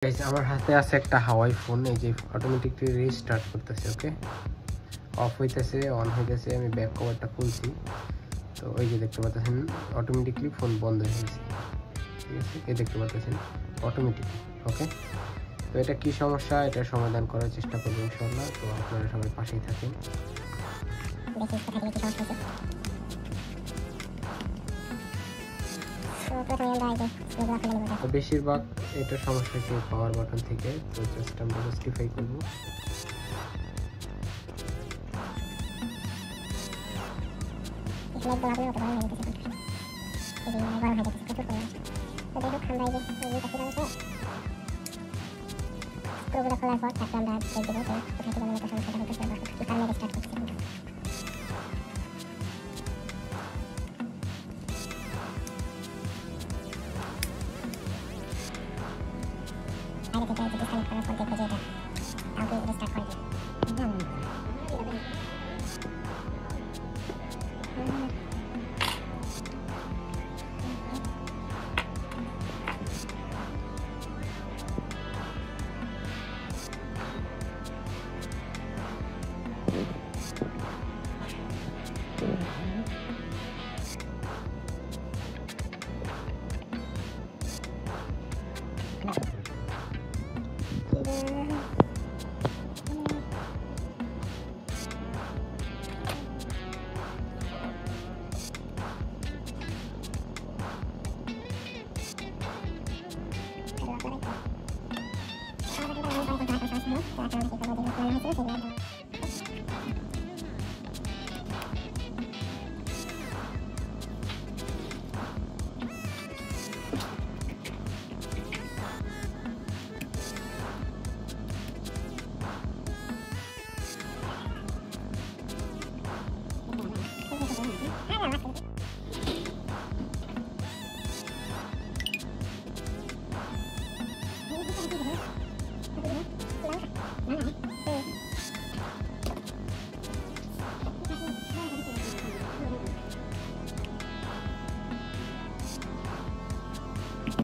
Guys আমার হাতে আছে একটা হাওয়াই ফোন, এই যে অটোমেটিকলি রিস্টার্ট করতেছে। ওকে, অফ হইতেছে, অন হইতেছে। আমি ব্যাক কভারটা খুলছি, তো ওই যে দেখতে পাচ্ছেন অটোমেটিকলি ফোন বন্ধ হয়ে গেছে। ঠিক আছে, এই দেখতে পাচ্ছেন অটোমেটিকলি। ওকে, তো এটা কি সমস্যা, এটা সমাধান করার চেষ্টা করবো ইনশাআল্লাহ। তো আপনারা সবাই পাশেই থাকেন। বেশিরভাগ এটা সমস্যা হচ্ছে পাওয়ার বাটন থেকে। তো জাস্ট আমরা জাস্টিফাই করবো।